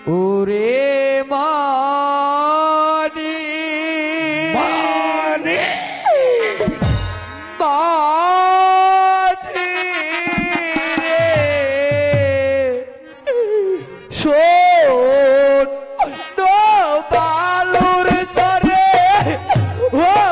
ওরে মানি মানে বাজি রে শোন তো বালুর তরে হইল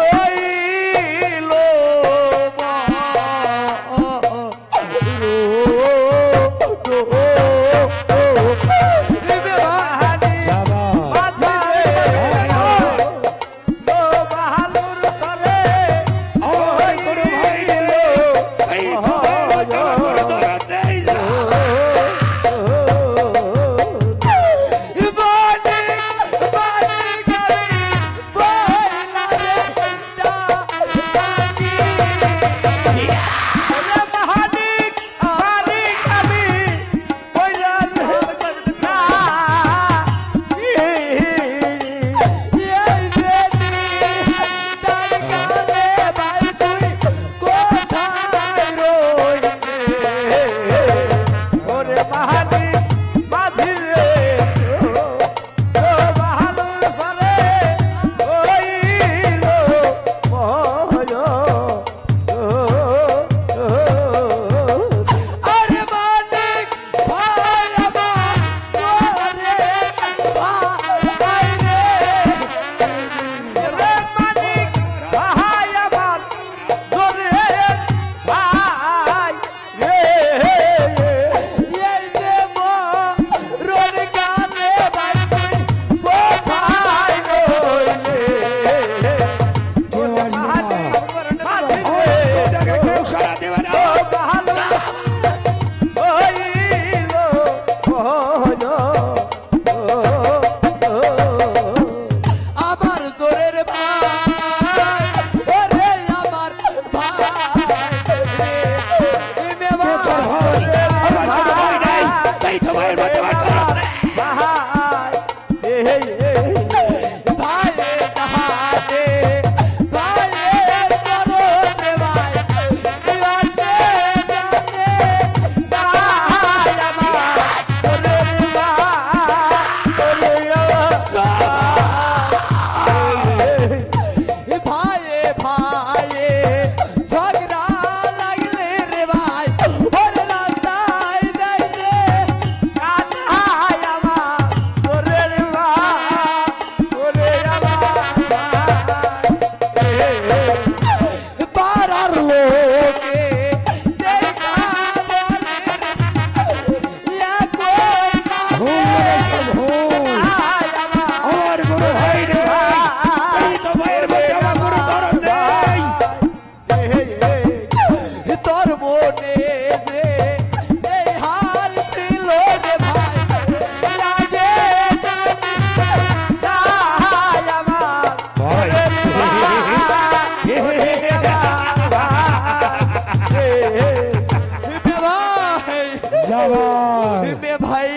ভাই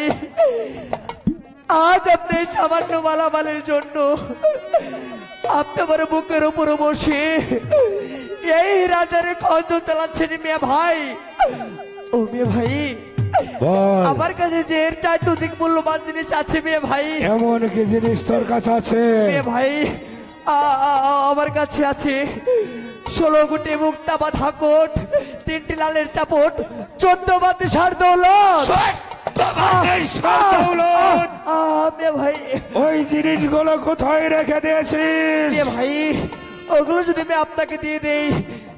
আজ আপনি সামান্য মালামালের জন্য আপনি আমার বুকের উপরে বসে এই রাজারে খন্দ চালাচ্ছেন মেয়ে ভাই। ও মেয়ে ভাই আমার কাছে যে এর চাইতে অধিক মূল্যবান জিনিস আছে মেয়ে ভাই। এমন কি জিনিস তোর কাছে আছে? মেয়ে ভাই আমার কাছে আছে 16 গুটি মুক্তা বাঁধা কোট, 3টি লালের চাপট, 14 বাতি সার দৌলত। ভাই ওই জিনিসগুলো কোথায় রেখে দিয়েছিস? ভাই ওগুলো যদি আমি আপনাকে দিয়ে দেই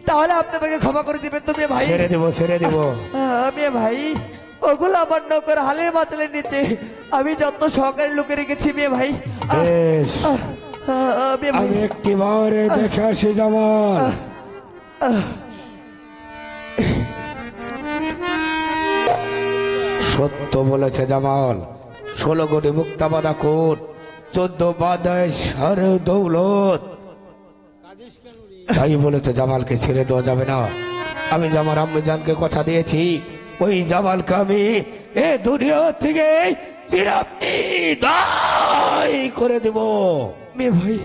তাহলে আপনি আমাকে ক্ষমা করে দিবেন তো ভাই? ছেড়ে দেবো ছেড়ে দেবো। ভাই ওগুলো আমার নৌকার হালের মাচালের নিচে আমি যত সহকারী লোকে রেখেছি মেয়ে ভাই। আমি একটিবারে দেখে আসি জামাল। সত্য বলেছে জামাল, 16 কোটি মুক্তা বাঁধা কোট, 14 বাদায় সার দৌলত। তাই বলেছে জামালকে ছেড়ে দেওয়া যাবে না। আমি জামাল আম্মজানকে কথা দিয়েছি ওই জামালকে আমি এ দুনিয়া থেকে চিরবিদায় করে দেব। মেয়ে ভাই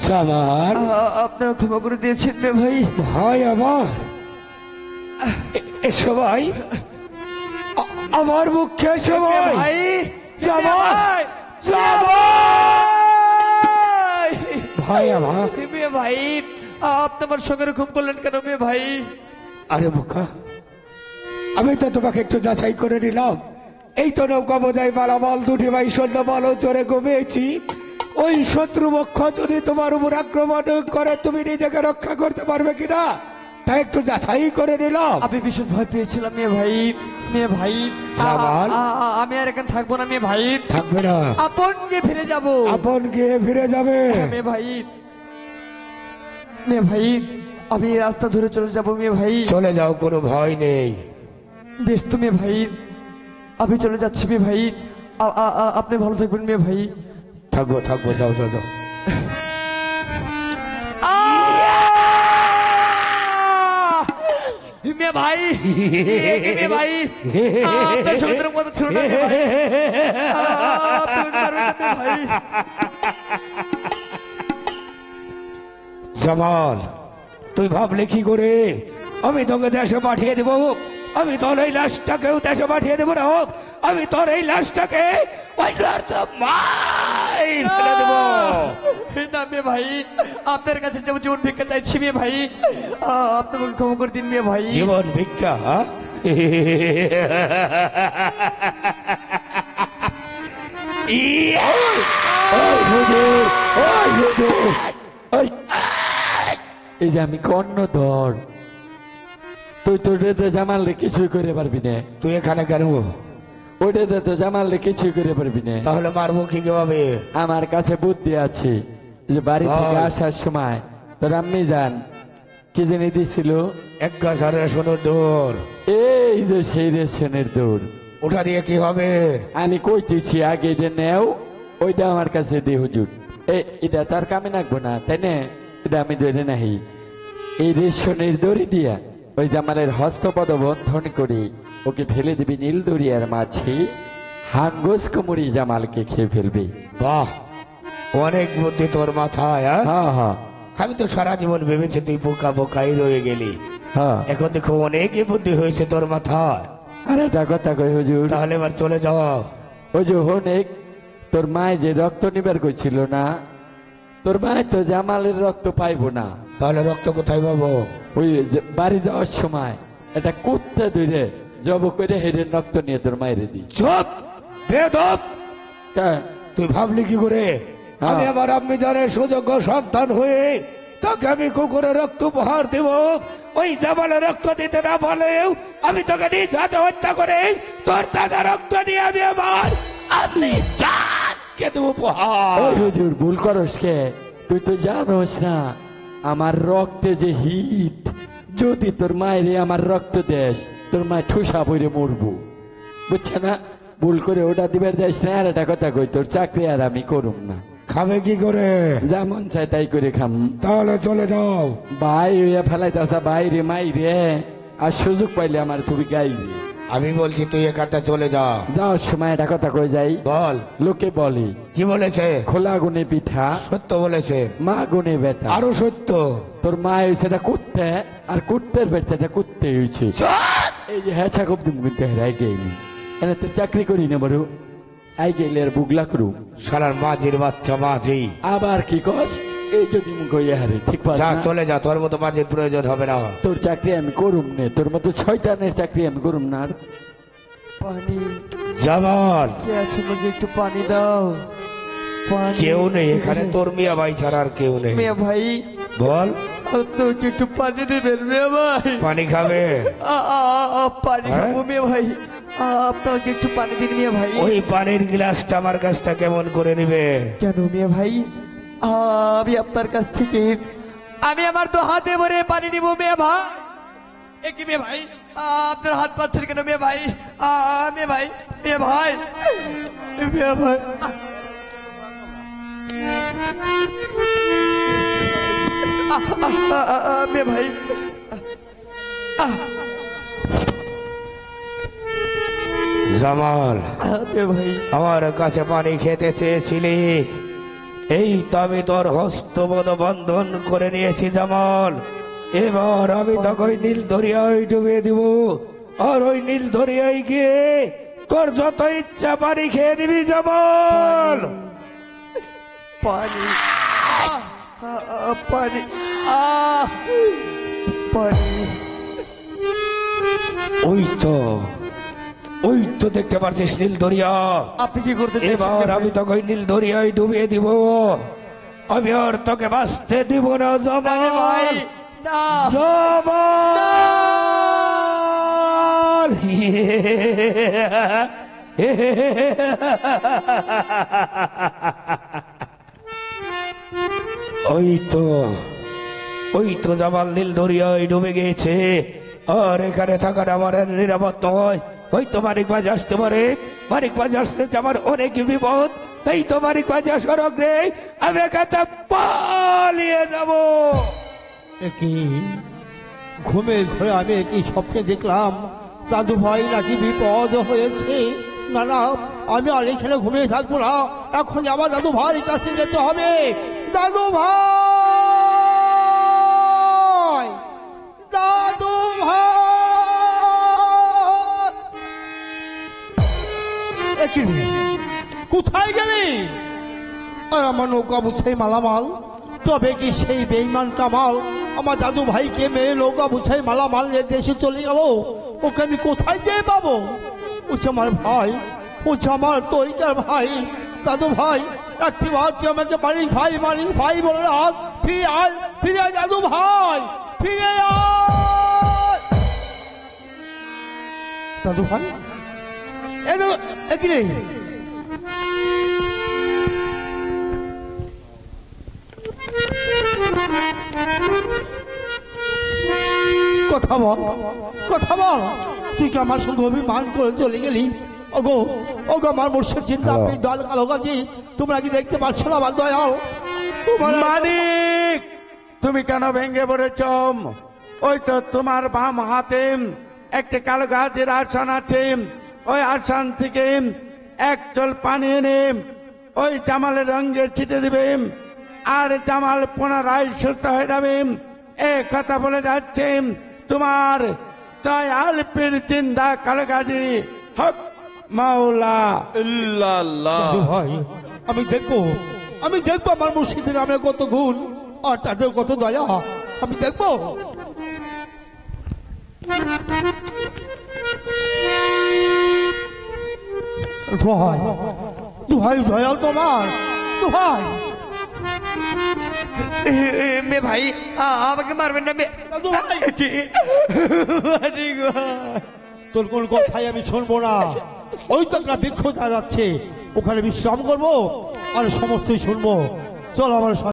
জামাল আপনারা ক্ষমা করে দিয়েছেন মেয়ে ভাই। ভাই আমার এসো ভাই, আমার মুখে এসো মেয়ে ভাই। ভাই জামাল জামাই! ভাই আমার, মেয়ে ভাই আপনি আমার সঙ্গে এরকম করলেন কেন মেয়ে ভাই? আরে বোকা, আমি তো তোমাকে একটু যাচাই করে নিলাম। এই তো নৌকা বোঝাই মালামাল দুটি ভাই সৈন্য বল চড়ে ঘুমিয়েছি। ওই শত্রু পক্ষ যদি তোমার উপর আক্রমণ করে তুমি নিজেকে রক্ষা করতে পারবে কিনা তাই একটু যাচাই করে নিলাম। আমি ভীষণ ভয় পেয়েছিলাম মেয়ে ভাই। মেয়ে ভাই জামাল? আমি আর এখানে থাকবো না মেয়ে ভাই, থাকবে না, আপন গিয়ে ফিরে যাবো। আপন গিয়ে ফিরে যাবে। মেয়ে ভাই, মেয়ে ভাই আমি এই রাস্তা ধরে চলে যাবো মেয়ে ভাই। চলে যাও, কোনো ভয় নেই। বেশ তো মেয়ে ভাই, আমি চলে যাচ্ছি মেয়ে ভাই। আপনি ভালো থাকবেন মেয়ে ভাই। থাকবো থাকবো, যাও যাও যাও। মেয়ে ভাই, মেয়ে ভাই আপনার সঙ্গে তো এরকম কথা ছিল না মেয়ে ভাই। আপনি বলতে পারবেন না মেয়ে ভাই। জামাল, তুই ভাবলে কি করে আমি তোকে দেশে পাঠিয়ে দেবো? আমি তোর এই লাশটাকেও দেশে পাঠিয়ে দেবো না। আমি তোর এই লাশটাকে ওই ফেলে দেবো। না মেয়ে ভাই, আপনার কাছে যেমন জীবন ভিক্ষা চাইছি মেয়ে ভাই, আপনি আমাকে ক্ষমা করে দিন মেয়ে ভাই। জীবন ভিক্ষা? এই যে আমি কর্ণধর, তুই তোর জামাল রে কিছুই করে পারবি না। তুই এখানে কেন? ওইটা তো জামাল রে কিছুই করে পারবি না। তাহলে মারবো কি কিভাবে? আমার কাছে বুদ্ধি আছে। যে বাড়ি থেকে বল। আসার সময় তোর আম্মি যান কি জেনে দিছিল? এক গাছ আর রেশনের দৌড়, এই যে সেই রেশনের দৌড়, ওটা দিয়ে কি হবে? আমি কইতেছি আগে এটা নেও, ওইটা আমার কাছে দে হুজুর। এটা তার কামে রাখবো না, তাই না? এটা আমি ধরে নাহি। এই রেশনের দড়ি দিয়া ওই জামালের হস্তপদ বন্ধন করে ওকে ফেলে দিবি নীল দরিয়ার মাঝে। হাঙ্গস কুমুরি জামালকে খেয়ে ফেলবি। বাহ, অনেক বুদ্ধি তোর মাথায়। হ্যাঁ হ্যাঁ আমি তো সারা জীবন ভেবেছি তুই বোকা বোকাই রয়ে গেলি। হ্যাঁ। এখন দেখো অনেকই বুদ্ধি হয়েছে তোর মাথায়। আরে একটা কথা কই হুজুর, তাহলে এবার চলে যাও। ওই যে অনেক তোর মায় যে রক্ত নিবার করছিল না, তোর মায় তো জামালের রক্ত পাইবো না। তাহলে রক্ত কোথায় পাবো? ওই যে বাড়ি যাওয়ার সময় একটা কুত্তা ধরে জব করে হেরে রক্ত নিয়ে তোর মায়ের দি। চুপ বেদব! কা? তুই ভাবলি কি করে হ্যাঁ। আমি আমার আম্মি জানের সুযোগ্য সন্তান হয়ে তোকে আমি কুকুরের রক্ত উপহার দেব? ওই জামালের রক্ত দিতে না পারলেও আমি তোকে নিজ হাতে হত্যা করে তোর দাদা রক্ত নিয়ে আমি আমার আম্মি জানকে দেবো উপহার। ওই হুজুর ভুল করস কে? তুই তো জানোস না আমার রক্তে যে হিট। যদি তোর মায়ের আমার রক্ত দেশ, তোর মায় ঠুসা পড়ে মরবো, বুঝছে না? ভুল করে ওটা দিবার যাইস না। আর একটা কথা কই, তোর চাকরি আর আমি করুম না। খাবে কি করে? যা মন চাই তাই করে খাম। তাহলে চলে যাও। ভাই হইয়া ফেলাইতাসা বাইরে মাইরে, আর সুযোগ পাইলে আমার তুমি গাইবে। আমি বলছি তুই এখানটা চলে যা। যাওয়ার সময় একটা কথা কই যাই, বল। লোকে বলে কি বলেছে? খোলা গুনে পিঠা, সত্য বলেছে, মা গুনে বেটা। আরো সত্য। তোর মা হয়েছে এটা কুত্তে, আর কুত্তের বেটাটা কুত্তে হয়েছে। এই যে হ্যাঁ ছাকব দিম কিন্তু হেরাই গেলি এনে তো চাকরি করি না বড়, আই গেলে আর বুগলা করু। শালার মাঝির বাচ্চা মাঝি। আবার কি কস? এই যদি মুখ হইয়া হারে ঠিক পাস যা না? চলে যা, তোর মতো মাঝির প্রয়োজন হবে না। তোর চাকরি আমি করুম নে, তোর মতো শয়তানের চাকরি আমি করুম না। আর পানি জামাল, কে আছে আমাকে একটু পানি দাও। পানি। কেউ নেই এখানে, তোর মিয়া ভাই ছাড়া আর কেউ নেই। মেয়ে ভাই বল, আপনাকে একটু পানি দেবেন মেয়ে ভাই? পানি খাবে? পানি হ্যাঁ? খাবো মেয়ে ভাই, আপনাকে একটু পানি দিন মেয়ে ভাই। ওই পানির গ্লাসটা আমার কাছটা কেমন করে নিবে? কেন মেয়ে ভাই? আমি আপনার কাছ থেকে আমি আমার তো হাতে ভরে পানি নিব মেয়ে ভাই। কি মেয়ে ভাই আপনার হাত পাচ্ছেন কেন মেয়ে ভাই? মেয়ে ভাই, মেয়ে ভাই, মেয়ে ভাই, মেয়ে ভাই, জামাল, মেয়ে ভাই, আমার কাছে পানি খেতে চেয়েছিলি, এই তো আমি তোর হস্তপদ বন্ধন করে নিয়েছি জামাল। এবার আমি তোকে ওই নীল দরিয়ায় ডুবিয়ে দিব, আর ওই নীল দরিয়ায় গিয়ে তোর যত ইচ্ছা পানি খেয়ে দিবি জামাল। পানি পানি পানি। ওই তো দেখতে পাচ্ছিস নীল দরিয়া। আপনি কি করতে চাইছেন? এবার আমি তোকে ওই নীল দরিয়ায় ডুবিয়ে দিব, আমি আর তোকে বাঁচতে দিব না না জামাল। রে ভাই, না। জামাল ওই তো জামাল নীল দরিয়ায় ডুবে গিয়েছে, আর এখানে থাকার আমার আর নিরাপদ নয়। হয়তো মানিক বাজে আসতে পারে, মানিক বাজে আসলে যে আমার অনেক বিপদ। তাই তো মানিক বাজে আসার অগ্রে আমি এখানে পালিয়ে যাব। কি ঘুমের ঘরে আমি কি স্বপ্নে দেখলাম দাদু ভাই নাকি বিপদ হয়েছে? না না, আমি আর এখানে ঘুমিয়ে থাকবো না, এখন আমার দাদু ভাইয়ের কাছে যেতে হবে। দাদু ভাই, দাদু ভাই, কোথায় গেলি? আর আমার নৌকা বুঝাই মালামাল, তবে কি সেই বেঈমান কামাল আমার দাদু ভাইকে মেরে নৌকা বুঝাই মালামাল নিয়ে দেশে চলে গেল? ওকে আমি কোথায় যেয়ে পাবো? ও যে আমার ভাই, ও যে আমার তরিকার ভাই। দাদু ভাই, একটি বার তুই আমাকে মানিক ভাই বলে রাখ। ফিরে আয়, ফিরে আয় দাদু ভাই, ফিরে আয়। দাদু ভাই, এ দাদু, কি রে? কথা বল, কথা বল, তুই কি আমার সঙ্গে অভিমান করে চলে গেলি? ওগো ওগো আমার মুর্শিদ জিন্দা পীর দয়াল কালো গাজী, তোমরা কি দেখতে পাচ্ছ না? আমার দয়াল, তোমার মানিক, তুমি কেন ভেঙে পড়েছ? ওই তো তোমার বাম হাতে একটি কালো গাছের আসন আছে, ওই আসন থেকে এক চল পানি এনে ওই জামালের রঙে ছিটে দিবে, আর জামাল পুনরায় সুস্থ হয়ে যাবে। এ কথা বলে যাচ্ছে তোমার দয়াল পীর জিন্দা কালো গাজী হক মাওলা। দাদু ভাই, আমি দেখবো আমার মুর্শিদের নামে কত গুণ আর তাদের কত দয়া, আমি দেখবো। দোহাই দোহাই দয়াল তোমার, দোহাই। মে ভাই, আমাকে মারবেন না। দাদু ভাই, মানিক ভাই, তোর কোন কথাই আমি শুনবো না। ওই তো একটা বৃক্ষ যাচ্ছে, ওখানে বিশ্রাম করবো আর সমস্তই শুনবো। চল আমার সাথে।